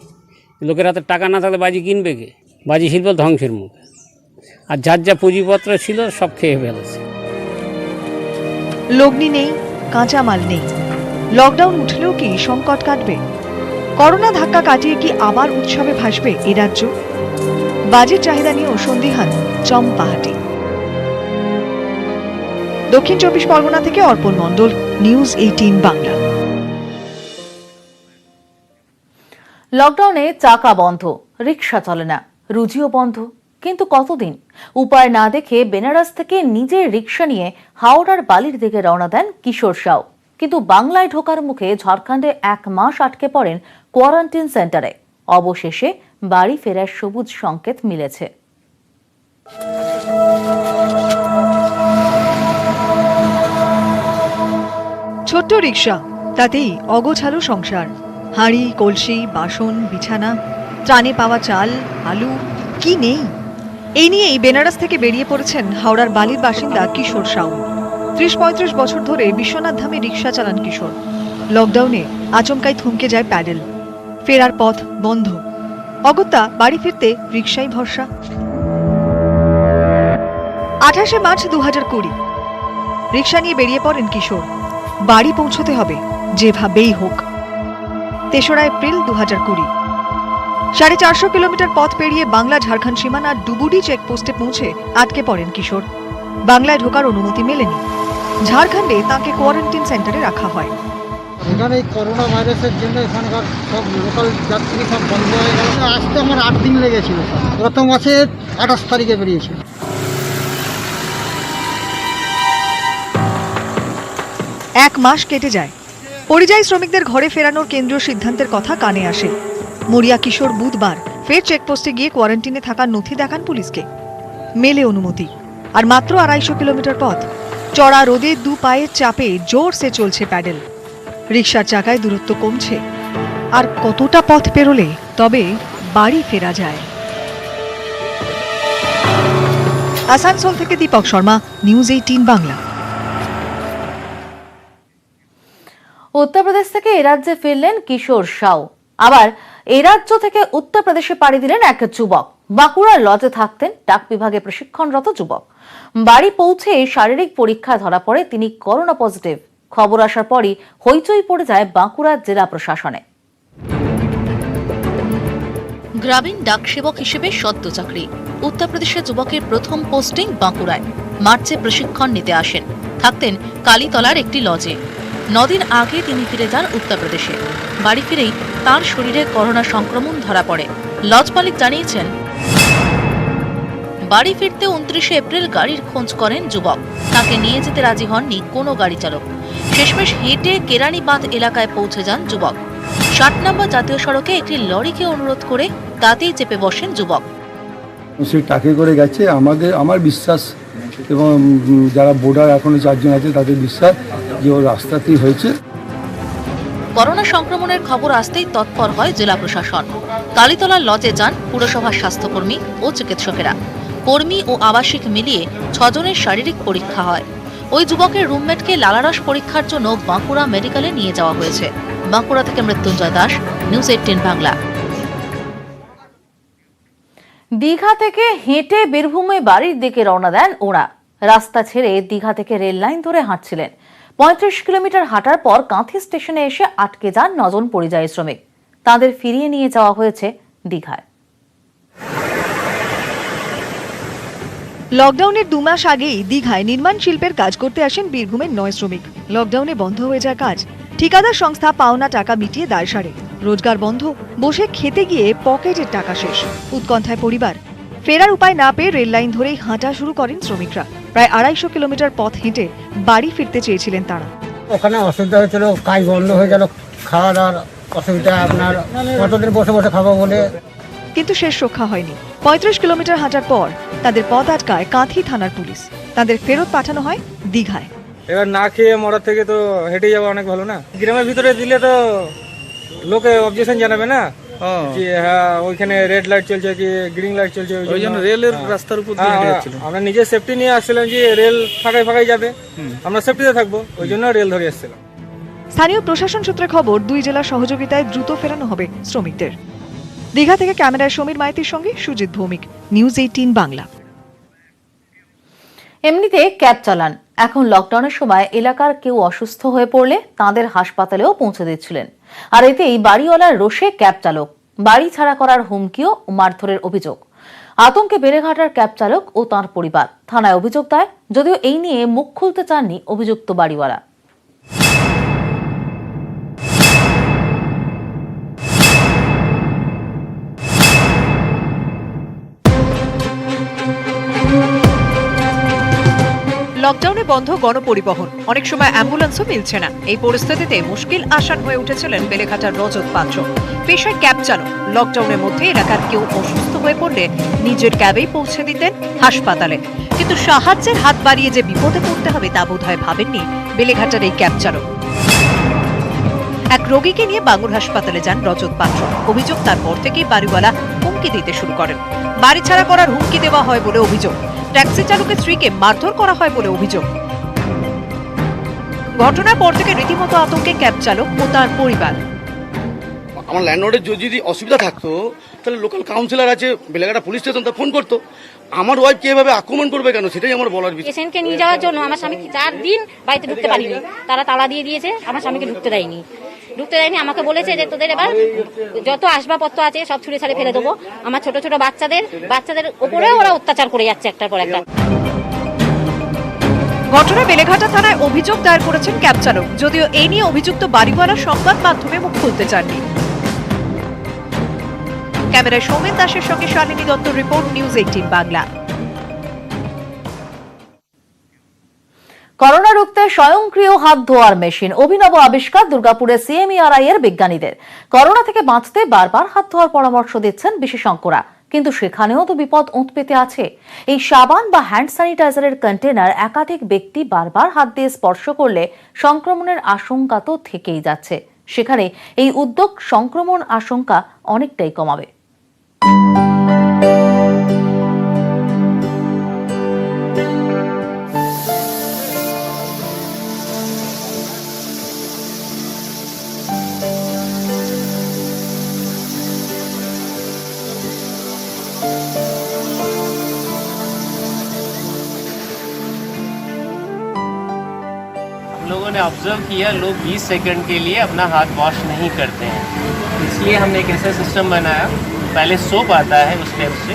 লোকের হাতে টাকা না থাকলে বাজি কিনবে কে? বাজি শিল্প ধ্বংসের মুখে, আর যার যা পুঁজিপত্র ছিল সব খেয়ে ফেলেছে। লগ্নি নেই, কাঁচামাল নেই। লকডাউন উঠলেও কি সংকট কাটবে? করোনা ধাক্কা কাটিয়ে কি আবার উৎসবে ভাসবে এ রাজ্য? বাজির চাহিদা নিয়েও সন্দিহান চম্পাহাটি। দক্ষিণ 24 পরগনা থেকে অর্পণ মণ্ডল, নিউজ 18 বাংলা। লকডাউনে চাকা বন্ধ, রিক্সা চলে না, রুজিও বন্ধ, কিন্তু কতদিন? উপায় না দেখে বেনারস থেকে নিজের রিক্সা নিয়ে হাওড়ার বালির দিকে রওনা দেন কিশোর সাউ। কিন্তু বাংলায় ঢোকার মুখে ঝাড়খণ্ডে 1 মাস আটকে পড়েন কোয়ারেন্টাইন সেন্টারে। অবশেষে বাড়ি ফেরার সবুজ সংকেত মিলেছে। ছোট্ট রিক্সা, তাতেই অগোছালো সংসার। হাঁড়ি, কলসি, বাসন, বিছানা, ত্রাণে পাওয়া চাল, আলু, কি নেই? এই নিয়েই বেনারস থেকে বেরিয়ে পড়েছেন হাওড়ার বালির বাসিন্দা কিশোর সাউ। 30-35 বছর ধরে বিশ্বনাথ ধামে রিক্সা চালান কিশোর। লকডাউনে আচমকাই থমকে যায় প্যাডেল, ফেরার পথ বন্ধ। অগত্যা বাড়ি ফিরতে রিক্সাই ভরসা। 28 মার্চ 2020 রিক্সা নিয়ে বেরিয়ে পড়েন কিশোর। বাড়ি পৌঁছতে হবে যেভাবেই হোক। 3রা এপ্রিল 2020 450 কিলোমিটার পথ পেরিয়ে বাংলা ঝাড়খণ্ড সীমানার ডুবুডি চেকপোস্টে পৌঁছে আটকে পড়েন কিশোর। বাংলায় ঢোকার অনুমতি মেলেনি। ঝাড়খণ্ডে তাঁকে কোয়ারেন্টাইন সেন্টারে রাখা হয়। এখানে এই করোনা ভাইরাসের জন্য এখানকার সব লোকাল যাত্রী সব বন্ধ হয়ে গেল। আসতে আমার 8 দিন লেগেছিল, গত মাসের 28 তারিখে বেরিয়েছিল। এক মাস কেটে যায়, পরিযায়ী শ্রমিকদের ঘরে ফেরানোর কেন্দ্রীয় সিদ্ধান্তের কথা কানে আসে। মরিয়া কিশোর বুধবার ফের চেকপোস্টে গিয়ে কোয়ারেন্টিনে থাকার নথি দেখান পুলিশকে। মেলে অনুমতি, আর মাত্র 250 কিলোমিটার পথ। চড়া রোদে দু পায়ের চাপে জোরসে চলছে প্যাডেল। রিকশার চাকায় দূরত্ব কমছে। আর কতটা পথ পেরোলে তবে বাড়ি ফেরা যায়? আসানসোল থেকে দীপক শর্মা, নিউজ 18 বাংলা। উত্তরপ্রদেশ থেকে এ রাজ্যে ফিরলেন কিশোর সাউ। আবার এই রাজ্য থেকে উত্তরপ্রদেশে পাড়ি দিলেন এক যুবক। বাঁকুড়ার লজে থাকতেন ডাক বিভাগে প্রশিক্ষণরত যুবক। বাড়ি পৌঁছে শারীরিক পরীক্ষায় ধরা পড়ে তিনি করোনা পজিটিভ। খবর আসার পরই হইচই পড়ে যায় বাঁকুড়ার জেলা প্রশাসনে। গ্রামীণ ডাক সেবক হিসেবে সদ্য চাকরি। উত্তরপ্রদেশের যুবকের প্রথম পোস্টিং বাঁকুড়ায়। মার্চে প্রশিক্ষণ নিতে আসেন। থাকতেন কালীতলার একটি লজে। 9 দিন আগে তিনি ফিরে যান উত্তরপ্রদেশে। বাড়ি ফিরেই তার শরীরে করোনা সংক্রমণ ধরা পড়ে। লজ মালিক জানিয়েছেন, বাড়ি ফিরতে 29 এপ্রিল গাড়ির খোঁজ করেন যুবক। তাকে নিয়ে যেতে রাজি হননি কোনো গাড়ি চালক। শেষমেশ হেঁটে কেরানীবাঁধ এলাকায় পৌঁছে যান যুবক। 60 নম্বর জাতীয় সড়কে একটি লরিকে অনুরোধ করে তাতেই চেপে বসেন যুবক। সে টাকে করে গেছে। আমার বিশ্বাস এবং যারা বোর্ডার এখনো 4 জন আছে তাদের বিশ্বাস যে ও রাস্তাতেই হয়েছে। করোনা সংক্রমণের খবর আসতেই তৎপর হয় জেলা প্রশাসন। কালীতলার লজে যান পুরসভার স্বাস্থ্যকর্মী ও চিকিৎসকেরা। কর্মী ও আবাসিক মিলিয়ে 6 জনের শারীরিক পরীক্ষা হয়। ওই যুবকের রুমমেটকে লালারস পরীক্ষার জন্য বাঁকুড়া মেডিকেলে নিয়ে যাওয়া হয়েছে। বাঁকুড়া থেকে মৃত্যুঞ্জয় দাস, নিউজ 18 বাংলা। দীঘা থেকে হেঁটে বীরভূমে বাড়ির দিকে রওনা দেন ওরা। রাস্তা ছেড়ে দীঘা থেকে রেল লাইন ধরে হাঁটছিলেন। 35 কিলোমিটার হাঁটার পর কাঁথি স্টেশনে এসে আটকে যান 9 জন পরিযায়ী শ্রমিক। তাদের ফিরিয়ে নিয়ে যাওয়া হয়েছে দীঘায়। লকডাউনের 2 মাস আগেই দীঘায় নির্মাণ শিল্পের কাজ করতে আসেন বীরভূমের 9 শ্রমিক। লকডাউনে বন্ধ হয়ে যায় কাজ। ঠিকাদার সংস্থা পাওনা টাকা মিটিয়ে দায় সারে। রোজগার বন্ধ, বসে খেতে গিয়ে পকেটের টাকা শেষ। উৎকণ্ঠায় পরিবার। ফেরার উপায় না পেয়ে রেল লাইন ধরেই হাঁটা শুরু করেন শ্রমিকরা। প্রায় 250 কিলোমিটার পথ হেঁটে বাড়ি ফিরতে চেয়েছিলেন তারা। ওখানে অসুবিধা হয়েছিল, কাজ বন্ধ হয়ে গেল, খাওয়া দাওয়ার অসুবিধা। আপনার কতদিন বসে বসে খাবো বলে, কিন্তু শেষ রক্ষা হয়নি। 35 কিলোমিটার হাঁটার পর তাদের পথ আটকায় কাঁথি থানার পুলিশ। তাদের ফেরত পাঠানো হয় দীঘায়। এবার না খেয়ে মরার থেকে তো হেঁটে যাওয়া অনেক ভালো না। গ্রামের ভিতরে দিলে তো লোকে অবজেকশন জানাবে না যে হ্যাঁ ওইখানে রেড লাইট চলছে কি গ্রিন লাইট চলছে। ওই জন্য রেলের রাস্তার উপর আমরা নিজের সেফটি নিয়ে আসছিলাম যে রেল ফাঁকায় ফাঁকায় যাবে, আমরা সেফটিতে থাকবো, ওই জন্য রেল ধরে আসছিলাম। স্থানীয় প্রশাসন সূত্রে খবর, 2 জেলার সহযোগিতায় দ্রুত ফেরানো হবে শ্রমিকদের। দীঘা থেকে ক্যামেরায় সমীর মাইতির সঙ্গে সুজিত ভৌমিক, নিউজ 18 বাংলা। এমনিতে ক্যাব চালান। এখন লকডাউনের সময় এলাকার কেউ অসুস্থ হয়ে পড়লে তাদের হাসপাতালেও পৌঁছে দিচ্ছিলেন। আর এতেই বাড়িওয়ালার রোষে ক্যাব চালক। বাড়ি ছাড়া করার হুমকিও ও মারধরের অভিযোগ। আতঙ্কে বেড়েঘাটার ক্যাব চালক ও তাঁর পরিবার। থানায় অভিযোগ দেয়, যদিও এই নিয়ে মুখ খুলতে চাননি অভিযুক্ত বাড়িওয়ালা। লকডাউনে বন্ধ গণপরিবহন, অনেক সময় অ্যাম্বুলেন্সও মিলছে না। এই পরিস্থিতিতে মুশকিল আসান হয়ে উঠেছিলেন বেলেঘাটার রজত পাত্র, পেশায় ক্যাব চালক। লকডাউনের মধ্যে এলাকার কেউ অসুস্থ হয়ে পড়লে নিজের ক্যাবেই পৌঁছে দিতেন হাসপাতালে। কিন্তু সাহায্যের হাত বাড়িয়ে যে বিপদে পড়তে হবে তা বোধহয় ভাবেননি বেলেঘাটার এই ক্যাব চালক। এক রোগীকে নিয়ে বাঙুর হাসপাতালে যান রজত পাত্র। অভিযোগ, তারপর থেকেই বাড়িওয়ালা হুমকি দিতে শুরু করেন। বাড়ি ছাড়া করার হুমকি দেওয়া হয় বলে অভিযোগ। ট্যাক্সি চালকের স্ত্রীকে মারধর করা হয় বলে অভিযোগ। ঘটনার পর থেকে রীতিমতো আতঙ্কে ক্যাব চালক ও তার পরিবার। আমার ল্যান্ডলর্ডের যদি অসুবিধা থাকতো তাহলে লোকাল কাউন্সিলর আছে, বেলেঘাটা পুলিশ স্টেশন, তা ফোন করতো। আমার ওয়াইফকে এভাবে আক্রমণ করবে কেন, সেটাই আমার বলার বিষয়। পেশেন্টকে নিয়ে যাওয়ার জন্য আমার স্বামী 4 দিন বাড়িতে ঢুকতে পারিনি। তারা তালা দিয়ে দিয়েছে, আমার স্বামীকে ঢুকতে দেয়নি। আমাকে বলেছে যে তোদের এবার যত আসবাবপত্র আছে সব ছুঁড়ে ছাড়ে ফেলে দেবো। আমার ছোট ছোট বাচ্চাদের উপরে ওরা অত্যাচার করে যাচ্ছে একটার পর একটা। ঘটনায় বেলেঘাটা থানায় অভিযোগ দায়ের করেছেন ক্যাব চালক, যদিও এই নিয়ে অভিযুক্ত বাড়িওয়ালা সংবাদ মাধ্যমে মুখ খুলতে চাননি। ক্যামেরায় সৌমেন দাসের সঙ্গে Shalini Dutta, report, news 18 Bangla. Corona রুখতে স্বয়ংক্রিয় হাত ধোয়ার মেশিন, অভিনব আবিষ্কার দুর্গাপুরের সিএমইআরআই এর বিজ্ঞানীদের। করোনা থেকে বাঁচতে বারবার হাত ধোয়ার পরামর্শ দিচ্ছেন বিশেষজ্ঞরা, কিন্তু সেখানেও তো বিপদ ওঁত পেতে আছে। এই সাবান বা হ্যান্ড স্যানিটাইজারের কন্টেনার একাধিক ব্যক্তি বারবার হাত দিয়ে স্পর্শ করলে সংক্রমণের আশঙ্কা তো থেকেই যাচ্ছে। সেখানে এই উদ্যোগ সংক্রমণ আশঙ্কা অনেকটাই কমাবে। लोगों ने ऑब्जर्व किया लोग 20 सेकंड के लिए अपना हाथ वॉश नहीं करते हैं, इसलिए हमने एक ऐसा सिस्टम बनाया। पहले सोप आता है उस स्टेप से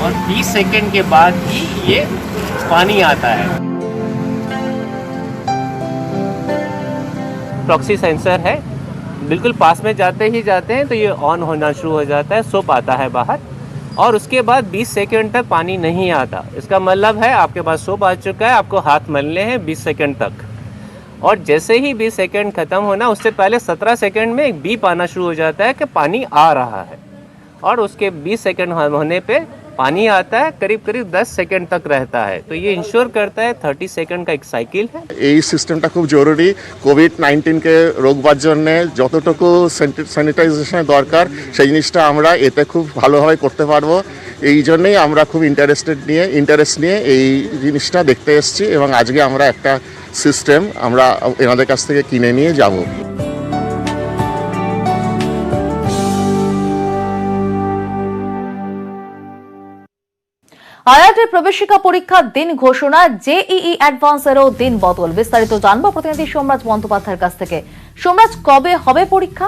और 20 सेकंड के बाद ही ये पानी आता है। प्रॉक्सी सेंसर है, बिल्कुल पास में जाते हैं तो ये ऑन होना शुरू हो जाता है, सोप आता है बाहर और उसके बाद 20 सेकंड तक पानी नहीं आता। इसका मतलब है आपके पास सोप आ चुका है, आपको हाथ मलने हैं 20 सेकंड तक। और जैसे ही 20 सेकंड खत्म होना उससे पहले 17 सेकंड में एक बीप आना शुरू हो जाता है कि पानी आ रहा है, और उसके 20 सेकंड होने पे पानी आता है, करीब 10 सेकंड तक रहता है। तो ये इंश्योर करता है 30 सेकंड का एक साइकिल है। এই সিস্টেমটা খুব জরুরি। কোভিড-19 কে রোগবার জন্য যতটুকু স্যানিটাইজেশনের দরকার সেই জিনিসটা আমরা এতে খুব ভালোভাবে করতে পারবো। এই জন্যই আমরা খুব ইন্টারেস্ট নিয়ে এই জিনিসটা দেখতে এসেছি এবং আজকে আমরা একটা সিস্টেম আমরা এনাদের কাছ থেকে কিনে নিয়ে যাব। আইআইটির প্রবেশিকা পরীক্ষার দিন ঘোষণা, জেইই অ্যাডভান্সেরও দিন বদল। বিস্তারিত জানবো প্রতিনিধি সোমরাজ বন্দ্যোপাধ্যায়ের কাছ থেকে। সোমরাজ, কবে হবে পরীক্ষা?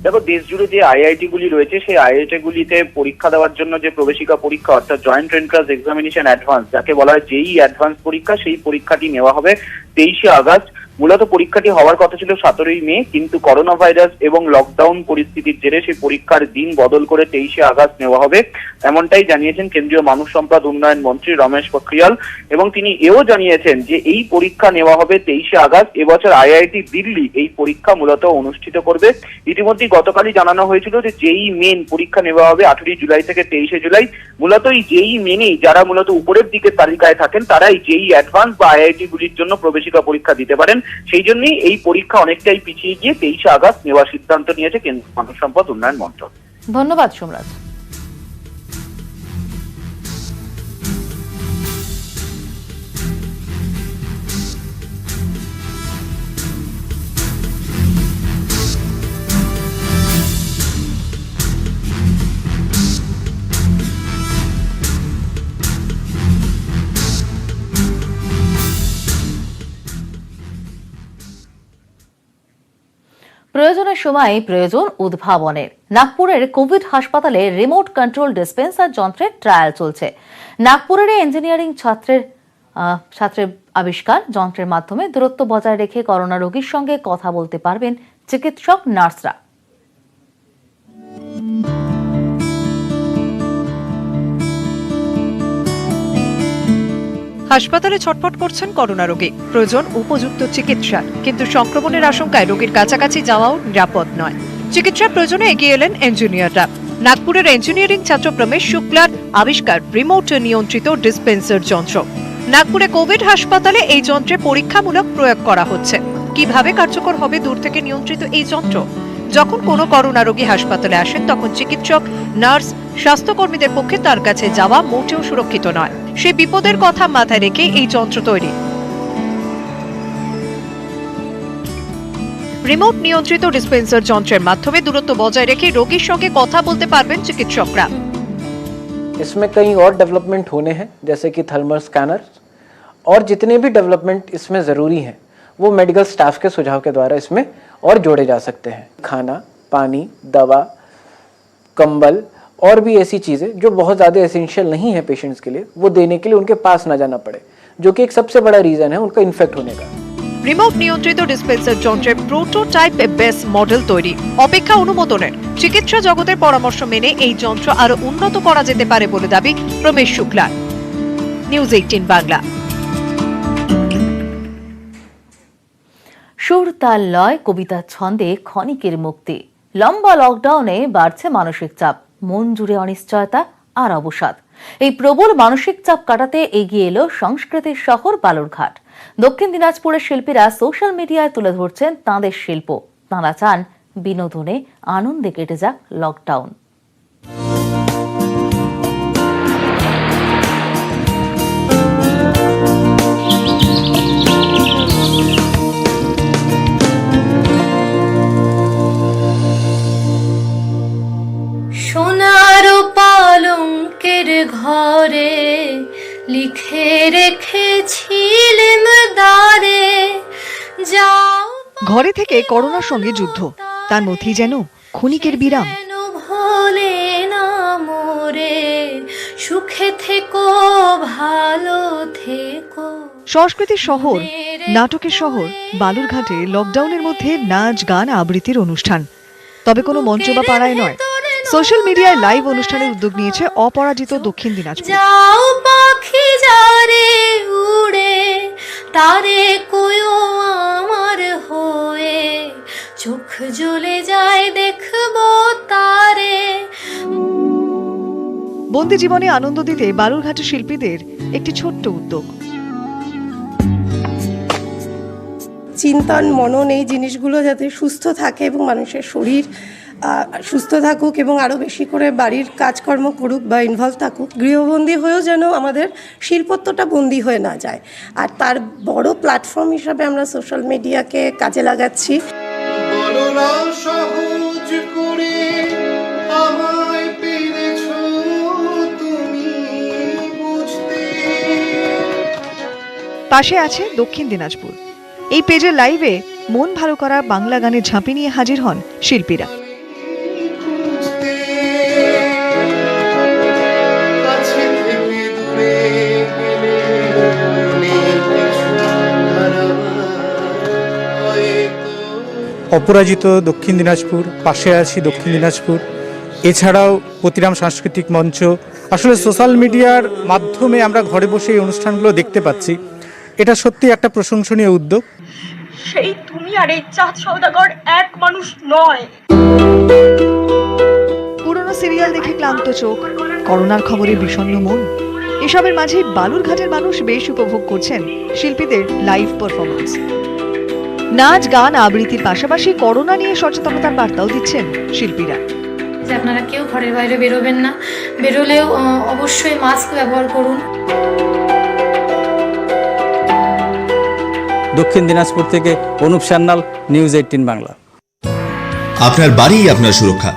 দেখো, দেশ জুড়ে যে আইআইটি গুলি রয়েছে সেই আইআইটি গুলিতে পরীক্ষা দেওয়ার জন্য যে প্রবেশিকা পরীক্ষা অর্থাৎ জয়েন্ট এন্ট্রান্স এক্সামিনেশন অ্যাডভান্স, যাকে বলা হয় জেইই অ্যাডভান্স পরীক্ষা, সেই পরীক্ষাটি নেওয়া হবে 23শে আগস্ট। মূলত পরীক্ষাটি হওয়ার কথা ছিল 17ই মে, কিন্তু করোনা ভাইরাস এবং লকডাউন পরিস্থিতির জেরে সেই পরীক্ষার দিন বদল করে 23শে আগস্ট নেওয়া হবে, এমনটাই জানিয়েছেন কেন্দ্রীয় মানব সম্পদ উন্নয়ন মন্ত্রী রমেশ পোখরিয়াল। এবং তিনি এও জানিয়েছেন যে এই পরীক্ষা নেওয়া হবে 23শে আগস্ট। এবছর আইআইটি দিল্লি এই পরীক্ষা মূলত অনুষ্ঠিত করবে। ইতিমধ্যেই গতকালই জানানো হয়েছিল যে জেইই মেন পরীক্ষা নেওয়া হবে 18 জুলাই থেকে 23শে জুলাই। মূলত এই জেইই মেনেই যারা মূলত উপরের দিকের তালিকায় থাকেন তারা এই জেইই অ্যাডভান্স বা আইআইটি গুলির জন্য প্রবেশিকা পরীক্ষা দিতে পারেন। সেই জন্যই এই পরীক্ষা অনেকটাই পিছিয়ে গিয়ে 23শে আগস্ট নেওয়ার সিদ্ধান্ত নিয়েছে কেন্দ্রীয় মানব সম্পদ উন্নয়ন মন্ত্রক। ধন্যবাদ সোমরাজ। প্রয়োজনের সময় প্রয়োজন উদ্ভাবনের। নাগপুরের কোভিড হাসপাতালে রিমোট কন্ট্রোল ডিসপেন্সার যন্ত্রের ট্রায়াল চলছে। নাগপুরের ইঞ্জিনিয়ারিং ছাত্রের আবিষ্কার যন্ত্রের মাধ্যমে দূরত্ব বজায় রেখে করোনা রোগীর সঙ্গে কথা বলতে পারবেন চিকিৎসক, নার্সরা। হাসপাতালে ছটফট করছেন করোনা রোগী, প্রয়োজন উপযুক্ত চিকিৎসা, কিন্তু সংক্রমণের আশঙ্কায় রোগীর কাছাকাছি যাওয়াও নিরাপদ নয়। চিকিৎসার প্রয়োজনে এগিয়ে এলেন ইঞ্জিনিয়াররা। নাগপুরের ইঞ্জিনিয়ারিং ছাত্র প্রমেশ শুক্লার আবিষ্কার রিমোট নিয়ন্ত্রিত ডিসপেন্সার যন্ত্র। নাগপুরে কোভিড হাসপাতালে এই যন্ত্রে পরীক্ষামূলক প্রয়োগ করা হচ্ছে। কিভাবে কার্যকর হবে দূর থেকে নিয়ন্ত্রিত এই যন্ত্র? যখন কোনো করোনা রোগী হাসপাতালে আসেন তখন চিকিৎসক, নার্স, স্বাস্থ্যকর্মীদের পক্ষে তার কাছে যাওয়া মোটেও সুরক্ষিত নয়। সেই বিপদের কথা মাথায় রেখে এই যন্ত্র তৈরি। রিমোট নিয়ন্ত্রিত ডিসপেন্সার যন্ত্রের মাধ্যমে দূরত্ব বজায় রেখে রোগীর সঙ্গে কথা বলতে পারবেন চিকিৎসকরা। इसमें कई और डेवलपमेंट होने हैं, जैसे कि थर्मल स्कैनर, और जितने भी डेवलपमेंट इसमें ज़रूरी हैं वो मेडिकल स्टाफ के सुझाव के द्वारा इसमें और जोड़े जा सकते हैं। खाना, पानी, दवा, कंबल और भी ऐसी चीज़ें जो बहुत ज़्यादा एसेंशियल नहीं है पेशेंट्स के लिए, वो देने के लिए उनके पास ना जाना पड़े। जो कि एक सबसे बड़ा रीजन है उनका इन्फेक्ट होने का। রিমোট নিয়ন্ত্রিত ডিসপেন্সার যন্ত্রের প্রোটোটাইপ বেস মডেল তৈরি, অপেক্ষা অনুমোদনের। চিকিৎসা জগতের পরামর্শ মেনে এই যন্ত্র আরো উন্নত করা যেতে পারে বলে দাবি রমেশ শুক্লার। নিউজ 18 বাংলা। সুর তাল লয় কবিতা ছন্দে ক্ষণিকের মুক্তি। লম্বা লকডাউনে বাড়ছে মানসিক চাপ, মন জুড়ে অনিশ্চয়তা আর অবসাদ। এই প্রবল মানসিক চাপ কাটাতে এগিয়ে এলো সংস্কৃতির শহর বালুরঘাট। দক্ষিণ দিনাজপুরের শিল্পীরা সোশ্যাল মিডিয়ায় তুলে ধরছেন তাঁদের শিল্প। তাঁরা চান বিনোদনে আনন্দে কেটে যাক লকডাউন। সোনার পালঙ্কের ঘরে লিখে রেখেছিলেন দ্বারে যাও। ঘরে থেকে করোনার সঙ্গে যুদ্ধ, তার মধ্যেই যেন ক্ষণিকের বিরাম। ভোলে না মোরে, সুখে থেকো ভালো থেকো। সংস্কৃতির শহর, নাটকের শহর বালুরঘাটে লকডাউনের মধ্যে নাচ গান আবৃত্তির অনুষ্ঠান, তবে কোনো মঞ্চ বা পাড়ায় নয়। সোশ্যাল মিডিয়ায় লাইভ অনুষ্ঠানের উদ্যোগ নিয়েছে অপরাজিত দক্ষিণ দিনাজপুর। যাও পাখি যারে উড়ে, তারে কয়ো আমার হয়ে, চোখ জ্বলে যায় দেখবো তারে। বন্দি জীবনে আনন্দ দিতে বালুরঘাটের শিল্পীদের একটি ছোট্ট উদ্যোগ। চিন্তন মনন এই জিনিসগুলো যাতে সুস্থ থাকে এবং মানুষের শরীর সুস্থ থাকুক এবং আরও বেশি করে বাড়ির কাজকর্ম করুক বা ইনভলভ থাকুক। গৃহবন্দী হয়েও যেন আমাদের শিল্পত্বটা বন্দী হয়ে না যায়, আর তার বড় প্ল্যাটফর্ম হিসাবে আমরা সোশ্যাল মিডিয়াকে কাজে লাগাচ্ছি। পাশে আছে দক্ষিণ দিনাজপুর। এই পেজের লাইভে মন ভালো করা বাংলা গানের ঝাঁপি নিয়ে হাজির হন শিল্পীরা। অপরাজিত দক্ষিণ দিনাজপুর, পাশে আছি দক্ষিণ দিনাজপুর, এছাড়াও প্রতিরাম সাংস্কৃতিক মঞ্চ। আসলে সোশ্যাল মিডিয়ার মাধ্যমে আমরা ঘরে বসে এই অনুষ্ঠানগুলো দেখতে পাচ্ছি, এটা সত্যি একটা প্রশংসনীয় উদ্যোগ। সেই তুমি আর এই চাঁদ সওদাগর এক মানুষ নয়। পুরনো সিরিয়াল দেখে ক্লান্ত চোখ, করোনার খবরে বিষণ্ণ মন, এসবের মাঝে বালুরঘাটের মানুষ বেশ উপভোগ করছেন শিল্পীদের লাইভ পারফরমেন্স। নাচ গান আবৃত্তির পাশাপাশি করোনা নিয়ে সচেতনতার বার্তাও দিচ্ছেন শিল্পীরা। যে আপনারা কেউ ঘরের বাইরে বেরোবেন না, বেরোলেও অবশ্যই মাস্ক ব্যবহার করুন। দক্ষিণ দিনাজপুর থেকে অনুপ সান্যাল, নিউজ 18 বাংলা। আপনার বাড়ি আপনার সুরক্ষা।